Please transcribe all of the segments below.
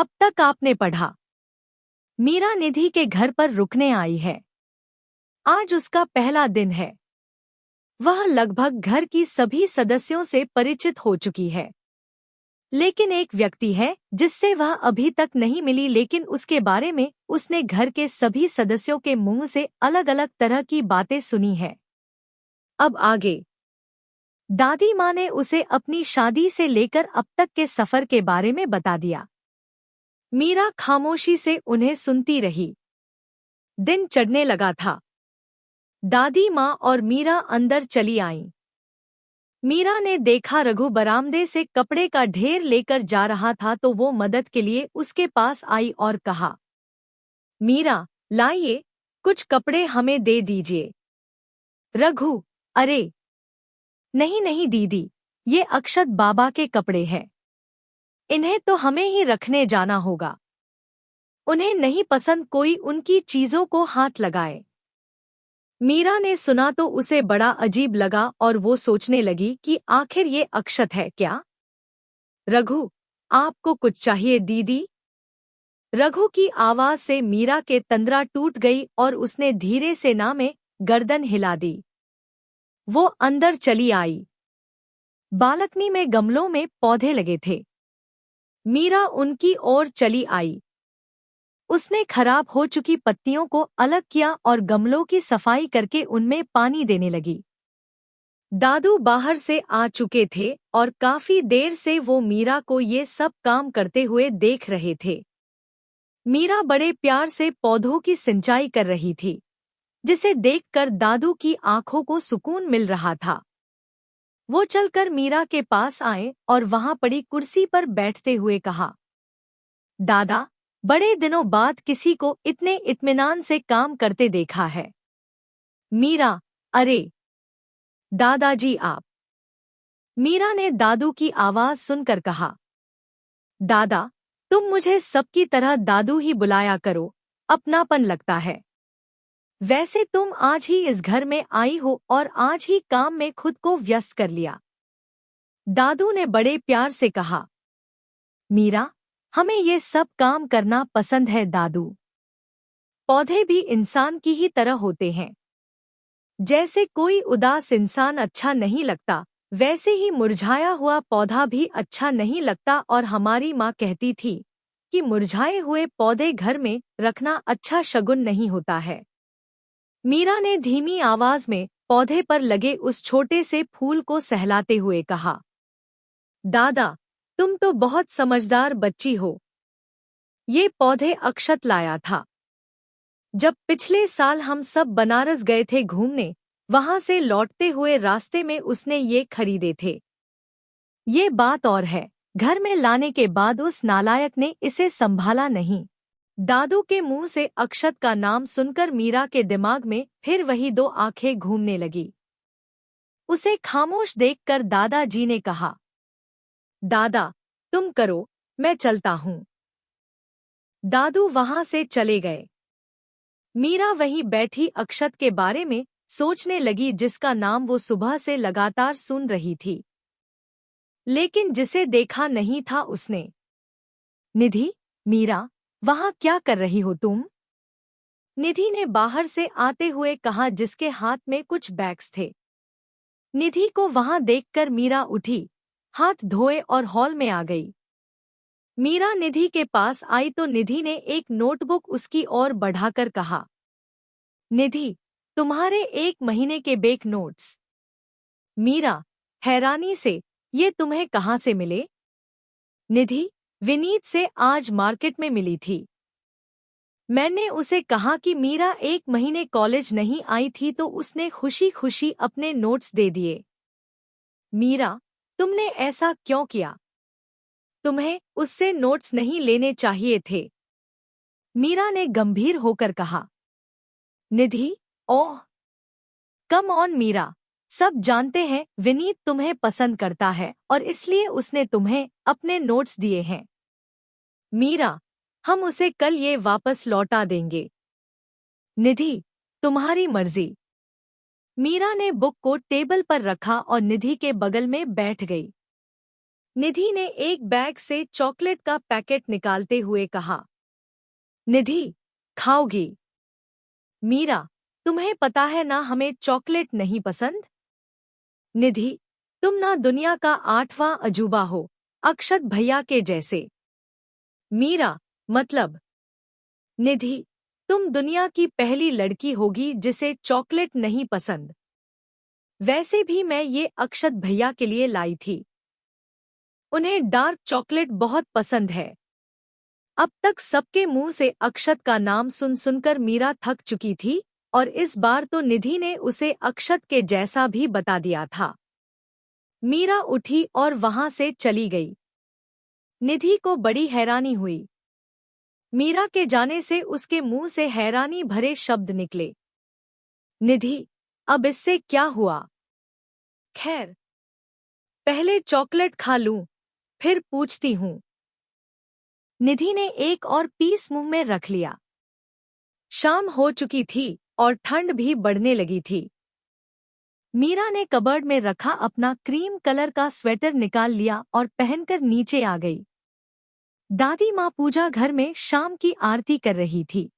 अब तक आपने पढ़ा। मीरा निधि के घर पर रुकने आई है। आज उसका पहला दिन है। वह लगभग घर की सभी सदस्यों से परिचित हो चुकी है। लेकिन एक व्यक्ति है जिससे वह अभी तक नहीं मिली, लेकिन उसके बारे में उसने घर के सभी सदस्यों के मुंह से अलग अलग तरह की बातें सुनी है। अब आगे दादी माँ ने उसे अपनी शादी से लेकर अब तक के सफर के बारे में बता दिया। मीरा खामोशी से उन्हें सुनती रही। दिन चढ़ने लगा था। दादी माँ और मीरा अंदर चली आईं। मीरा ने देखा रघु बरामदे से कपड़े का ढेर लेकर जा रहा था तो वो मदद के लिए उसके पास आई और कहा, मीरा लाइए, कुछ कपड़े हमें दे दीजिए। रघु, अरे नहीं नहीं दीदी, ये अक्षत बाबा के कपड़े हैं। इन्हें तो हमें ही रखने जाना होगा। उन्हें नहीं पसंद कोई उनकी चीजों को हाथ लगाए। मीरा ने सुना तो उसे बड़ा अजीब लगा और वो सोचने लगी कि आखिर ये अक्षत है क्या? रघु, आपको कुछ चाहिए दीदी? रघु की आवाज से मीरा के तंद्रा टूट गई और उसने धीरे से ना में गर्दन हिला दी। वो अंदर चली आई। बालकनी में गमलों में पौधे लगे थे। मीरा उनकी ओर चली आई। उसने खराब हो चुकी पत्तियों को अलग किया और गमलों की सफाई करके उनमें पानी देने लगी। दादू बाहर से आ चुके थे और काफी देर से वो मीरा को ये सब काम करते हुए देख रहे थे। मीरा बड़े प्यार से पौधों की सिंचाई कर रही थी, जिसे देखकर दादू की आंखों को सुकून मिल रहा था। वो चलकर मीरा के पास आए और वहां पड़ी कुर्सी पर बैठते हुए कहा, दादा, बड़े दिनों बाद किसी को इतने इत्मीनान से काम करते देखा है। मीरा, अरे दादाजी आप। मीरा ने दादू की आवाज सुनकर कहा, दादा, तुम मुझे सबकी तरह दादू ही बुलाया करो, अपनापन लगता है। वैसे तुम आज ही इस घर में आई हो और आज ही काम में खुद को व्यस्त कर लिया। दादू ने बड़े प्यार से कहा, मीरा, हमें ये सब काम करना पसंद है दादू। पौधे भी इंसान की ही तरह होते हैं। जैसे कोई उदास इंसान अच्छा नहीं लगता, वैसे ही मुरझाया हुआ पौधा भी अच्छा नहीं लगता और हमारी माँ कहती थी कि मुरझाए हुए पौधे घर में रखना अच्छा शगुन नहीं होता है। मीरा ने धीमी आवाज में पौधे पर लगे उस छोटे से फूल को सहलाते हुए कहा, दादा, तुम तो बहुत समझदार बच्ची हो। ये पौधे अक्षत लाया था। जब पिछले साल हम सब बनारस गए थे घूमने, वहां से लौटते हुए रास्ते में उसने ये खरीदे थे। ये बात और है, घर में लाने के बाद उस नालायक ने इसे संभाला नहीं। दादू के मुंह से अक्षत का नाम सुनकर मीरा के दिमाग में फिर वही दो आंखें घूमने लगी। उसे खामोश देखकर दादाजी ने कहा, दादा, तुम करो, मैं चलता हूँ। दादू वहां से चले गए। मीरा वहीं बैठी अक्षत के बारे में सोचने लगी, जिसका नाम वो सुबह से लगातार सुन रही थी, लेकिन जिसे देखा नहीं था उसने। निधि, मीरा, वहां क्या कर रही हो तुम? निधि ने बाहर से आते हुए कहा, जिसके हाथ में कुछ बैग्स थे। निधि को वहां देखकर मीरा उठी, हाथ धोए और हॉल में आ गई। मीरा निधि के पास आई तो निधि ने एक नोटबुक उसकी ओर बढ़ाकर कहा, निधि, तुम्हारे 1 महीने के बैंक नोट्स। मीरा हैरानी से, ये तुम्हें कहाँ से मिले? निधि, विनीत से आज मार्केट में मिली थी। मैंने उसे कहा कि मीरा 1 महीने कॉलेज नहीं आई थी तो उसने खुशी खुशी अपने नोट्स दे दिए। मीरा, तुमने ऐसा क्यों किया? तुम्हें उससे नोट्स नहीं लेने चाहिए थे। मीरा ने गंभीर होकर कहा। निधि, ओह कम ऑन मीरा, सब जानते हैं विनीत तुम्हें पसंद करता है और इसलिए उसने तुम्हें अपने नोट्स दिए हैं। मीरा, हम उसे कल ये वापस लौटा देंगे। निधि, तुम्हारी मर्जी। मीरा ने बुक को टेबल पर रखा और निधि के बगल में बैठ गई। निधि ने एक बैग से चॉकलेट का पैकेट निकालते हुए कहा। निधि, खाओगी? मीरा, तुम्हें पता है ना हमें चॉकलेट नहीं पसंद। निधि, तुम ना दुनिया का 8वां अजूबा हो, अक्षत भैया के जैसे। मीरा, मतलब? निधि, तुम दुनिया की पहली लड़की होगी जिसे चॉकलेट नहीं पसंद। वैसे भी मैं ये अक्षत भैया के लिए लाई थी। उन्हें डार्क चॉकलेट बहुत पसंद है। अब तक सबके मुंह से अक्षत का नाम सुन सुनकर मीरा थक चुकी थी और इस बार तो निधि ने उसे अक्षत के जैसा भी बता दिया था। मीरा उठी और वहां से चली गई। निधि को बड़ी हैरानी हुई। मीरा के जाने से उसके मुंह से हैरानी भरे शब्द निकले। निधि, अब इससे क्या हुआ? खैर, पहले चॉकलेट खा लूं, फिर पूछती हूं। निधि ने एक और पीस मुंह में रख लिया। शाम हो चुकी थी और ठंड भी बढ़ने लगी थी। मीरा ने कबर्ड में रखा अपना क्रीम कलर का स्वेटर निकाल लिया और पहनकर नीचे आ गई। दादी माँ पूजा घर में शाम की आरती कर रही थी।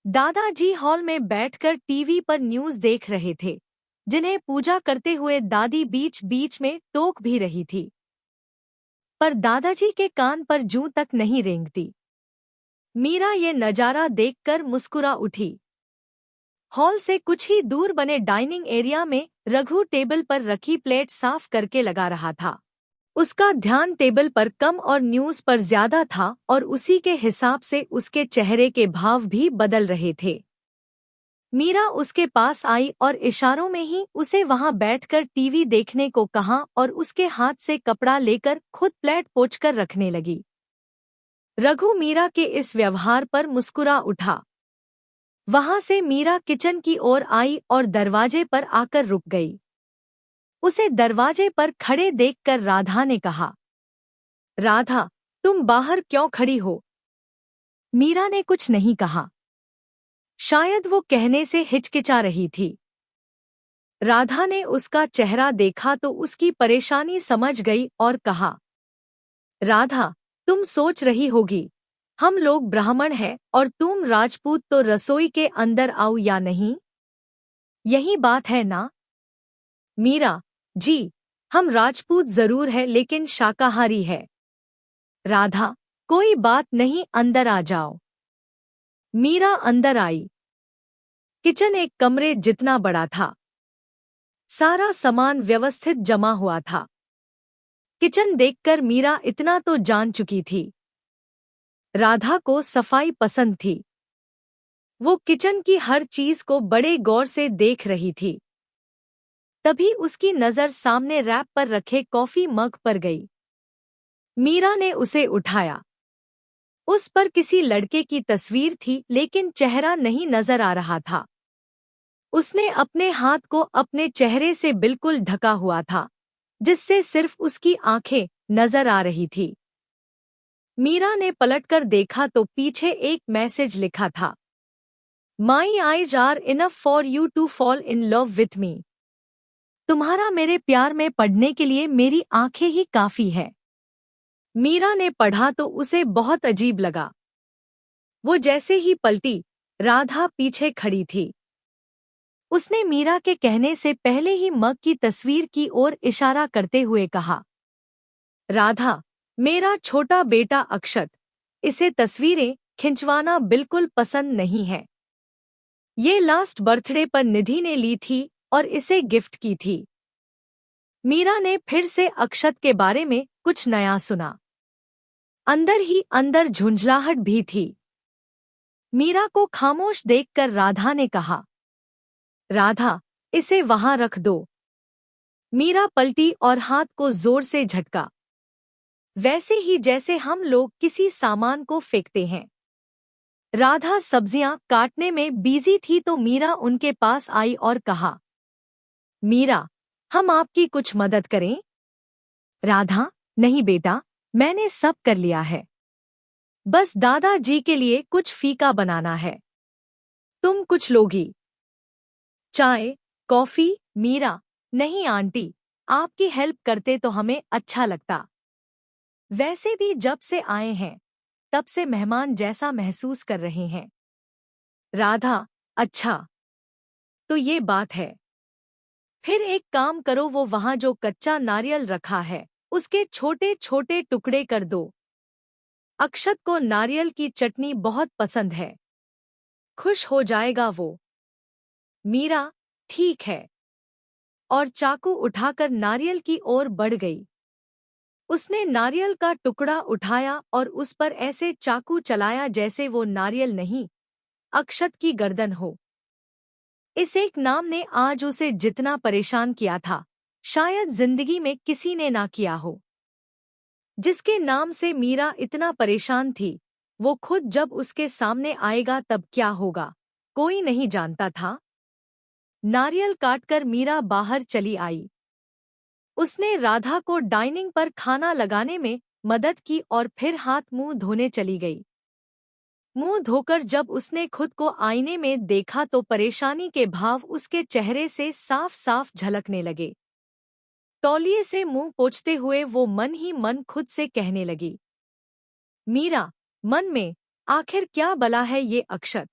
दादाजी हॉल में बैठकर टीवी पर न्यूज़ देख रहे थे, जिन्हें पूजा करते हुए दादी बीच बीच में टोक भी रही थी। पर दादाजी के कान पर जूं तक नहीं रेंगती। मीरा ये नजारा देखकर मुस्कुरा उठी। हॉल से कुछ ही दूर बने डाइनिंग एरिया में रघु टेबल पर रखी प्लेट साफ करके लगा रहा था। उसका ध्यान टेबल पर कम और न्यूज़ पर ज्यादा था और उसी के हिसाब से उसके चेहरे के भाव भी बदल रहे थे। मीरा उसके पास आई और इशारों में ही उसे वहां बैठकर टीवी देखने को कहा और उसके हाथ से कपड़ा लेकर खुद प्लेट पोंछकर रखने लगी। रघु मीरा के इस व्यवहार पर मुस्कुरा उठा। वहां से मीरा किचन की ओर आई और दरवाजे पर आकर रुक गई। उसे दरवाजे पर खड़े देखकर राधा ने कहा, राधा, तुम बाहर क्यों खड़ी हो? मीरा ने कुछ नहीं कहा। शायद वो कहने से हिचकिचा रही थी। राधा ने उसका चेहरा देखा तो उसकी परेशानी समझ गई और कहा, राधा, तुम सोच रही होगी, हम लोग ब्राह्मण हैं और तुम राजपूत, तो रसोई के अंदर आओ या नहीं? यही बात है ना? मीरा, जी, हम राजपूत जरूर है लेकिन शाकाहारी है। राधा, कोई बात नहीं, अंदर आ जाओ। मीरा अंदर आई। किचन एक कमरे जितना बड़ा था। सारा सामान व्यवस्थित जमा हुआ था। किचन देखकर मीरा इतना तो जान चुकी थी, राधा को सफाई पसंद थी। वो किचन की हर चीज को बड़े गौर से देख रही थी। तभी उसकी नजर सामने रैक पर रखे कॉफी मग पर गई। मीरा ने उसे उठाया। उस पर किसी लड़के की तस्वीर थी लेकिन चेहरा नहीं नजर आ रहा था। उसने अपने हाथ को अपने चेहरे से बिल्कुल ढका हुआ था, जिससे सिर्फ उसकी आंखें नजर आ रही थी। मीरा ने पलटकर देखा तो पीछे एक मैसेज लिखा था, my eyes are enough for you to fall in love with me. तुम्हारा मेरे प्यार में पड़ने के लिए मेरी आंखें ही काफी है। मीरा ने पढ़ा तो उसे बहुत अजीब लगा। वो जैसे ही पलटी, राधा पीछे खड़ी थी। उसने मीरा के कहने से पहले ही मग की तस्वीर की ओर इशारा करते हुए कहा, राधा, मेरा छोटा बेटा अक्षत, इसे तस्वीरें खिंचवाना बिल्कुल पसंद नहीं है। ये लास्ट बर्थडे पर निधि ने ली थी और इसे गिफ्ट की थी। मीरा ने फिर से अक्षत के बारे में कुछ नया सुना। अंदर ही अंदर झुंझलाहट भी थी। मीरा को खामोश देखकर राधा ने कहा, राधा, इसे वहां रख दो। मीरा पलटी और हाथ को जोर से झटका, वैसे ही जैसे हम लोग किसी सामान को फेंकते हैं। राधा सब्जियां काटने में बिजी थी तो मीरा उनके पास आई और कहा, मीरा, हम आपकी कुछ मदद करें? राधा, नहीं बेटा, मैंने सब कर लिया है। बस दादाजी के लिए कुछ फीका बनाना है। तुम कुछ लोगी? चाय, कॉफी? मीरा, नहीं आंटी, आपकी हेल्प करते तो हमें अच्छा लगता। वैसे भी जब से आए हैं तब से मेहमान जैसा महसूस कर रहे हैं। राधा, अच्छा, तो ये बात है। फिर एक काम करो, वो वहां जो कच्चा नारियल रखा है उसके छोटे छोटे टुकड़े कर दो। अक्षत को नारियल की चटनी बहुत पसंद है, खुश हो जाएगा वो। मीरा, ठीक है, और चाकू उठाकर नारियल की ओर बढ़ गई। उसने नारियल का टुकड़ा उठाया और उस पर ऐसे चाकू चलाया जैसे वो नारियल नहीं, अक्षत की गर्दन हो। इस एक नाम ने आज उसे जितना परेशान किया था, शायद जिंदगी में किसी ने ना किया हो। जिसके नाम से मीरा इतना परेशान थी, वो खुद जब उसके सामने आएगा तब क्या होगा, कोई नहीं जानता था। नारियल काटकर मीरा बाहर चली आई। उसने राधा को डाइनिंग पर खाना लगाने में मदद की और फिर हाथ मुंह धोने चली गई। मुंह धोकर जब उसने खुद को आईने में देखा तो परेशानी के भाव उसके चेहरे से साफ साफ झलकने लगे। तौलिए से मुंह पोंछते हुए वो मन ही मन खुद से कहने लगी, मीरा, मन में, आखिर क्या बला है ये अक्षत।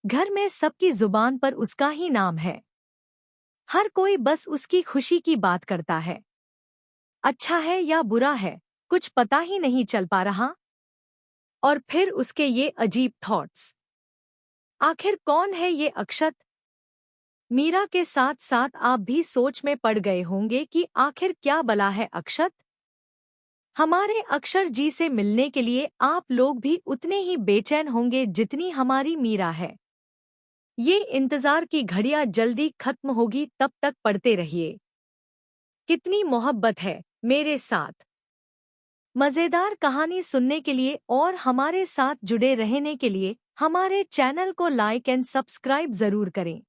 घर में सबकी जुबान पर उसका ही नाम है, हर कोई बस उसकी खुशी की बात करता है। अच्छा है या बुरा है, कुछ पता ही नहीं चल पा रहा। और फिर उसके ये अजीब थॉट्स, आखिर कौन है ये अक्षत। मीरा के साथ साथ आप भी सोच में पड़ गए होंगे कि आखिर क्या बला है अक्षत। हमारे अक्षर जी से मिलने के लिए आप लोग भी उतने ही बेचैन होंगे जितनी हमारी मीरा है। ये इंतजार की घड़ियां जल्दी खत्म होगी, तब तक पढ़ते रहिए। कितनी मोहब्बत है मेरे साथ। मजेदार कहानी सुनने के लिए और हमारे साथ जुड़े रहने के लिए हमारे चैनल को लाइक एंड सब्सक्राइब जरूर करें।